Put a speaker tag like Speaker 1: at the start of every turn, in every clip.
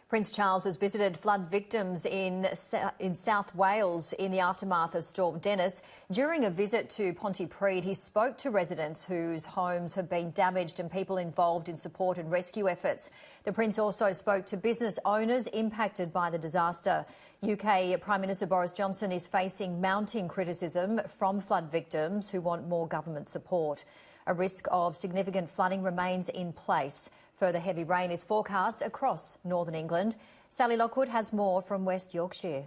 Speaker 1: Prince Charles has visited flood victims in South Wales in the aftermath of Storm Dennis. During a visit to Pontypridd, he spoke to residents whose homes have been damaged and people involved in support and rescue efforts. The Prince also spoke to business owners impacted by the disaster. UK Prime Minister Boris Johnson is facing mounting criticism from flood victims who want more government support. A risk of significant flooding remains in place. Further heavy rain is forecast across northern England. Sally Lockwood has more from West Yorkshire.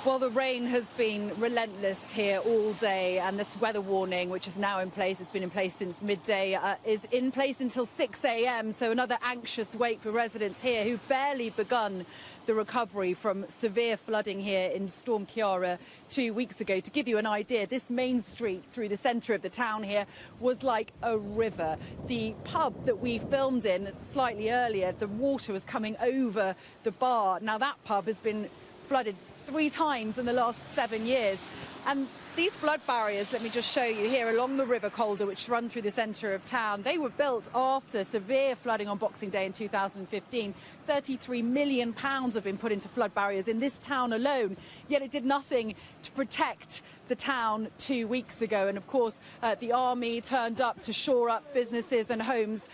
Speaker 2: Well, the rain has been relentless here all day, and this weather warning, which is now in place, it's been in place since midday, is in place until 6 a.m. So another anxious wait for residents here who've barely begun the recovery from severe flooding here in Storm Ciara 2 weeks ago. To give you an idea, this main street through the centre of the town here was like a river. The pub that we filmed in slightly earlier, the water was coming over the bar. Now that pub has been flooded 3 times in the last 7 years. And these flood barriers, let me just show you here along the River Calder, which run through the centre of town, they were built after severe flooding on Boxing Day in 2015. £33 million have been put into flood barriers in this town alone, yet it did nothing to protect the town 2 weeks ago. And of course, the army turned up to shore up businesses and homes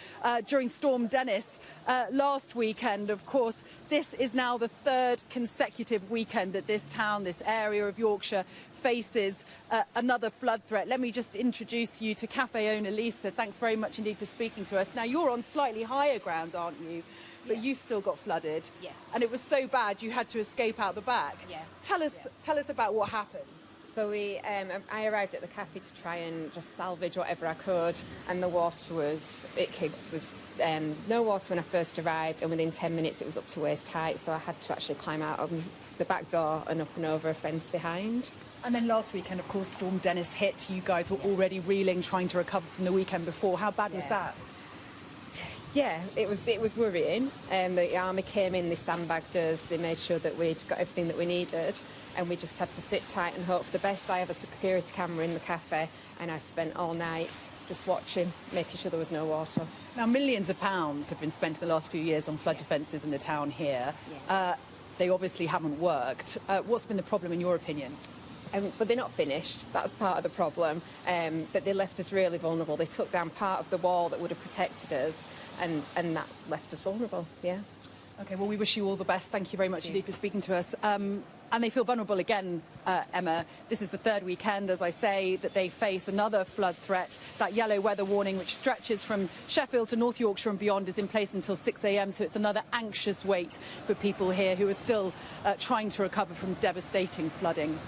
Speaker 2: during Storm Dennis last weekend. Of course, this is now the 3rd consecutive weekend that this town, this area of Yorkshire, faces another flood threat. Let me just introduce you to cafe owner Lisa. Thanks very much indeed for speaking to us. Now, you're on slightly higher ground, aren't you? But you still got flooded.
Speaker 3: Yes.
Speaker 2: And it was so bad you had to escape out the back.
Speaker 3: Yeah.
Speaker 2: Tell us about what happened.
Speaker 3: So I arrived at the cafe to try and just salvage whatever I could, and the water was no water when I first arrived, and within 10 minutes it was up to waist height, so I had to actually climb out of the back door and up and over a fence behind.
Speaker 2: And then last weekend, of course, Storm Dennis hit. You guys were already reeling, trying to recover from the weekend before. How bad was that?
Speaker 3: Yeah, it was worrying. The army came in, they sandbagged us, they made sure that we'd got everything that we needed, and we just had to sit tight and hope for the best. I have a security camera in the cafe, and I spent all night just watching, making sure there was no water.
Speaker 2: Now, millions of pounds have been spent in the last few years on flood defences in the town here.
Speaker 3: Yeah.
Speaker 2: They obviously haven't worked. What's been the problem, in your opinion?
Speaker 3: But they're not finished. That's part of the problem. But they left us really vulnerable. They took down part of the wall that would have protected us, and that left us vulnerable, yeah.
Speaker 2: OK, well, we wish you all the best. Thank you very much indeed for speaking to us. And they feel vulnerable again, Emma. This is the 3rd weekend, as I say, that they face another flood threat. That yellow weather warning, which stretches from Sheffield to North Yorkshire and beyond, is in place until 6 a.m. So it's another anxious wait for people here who are still trying to recover from devastating flooding.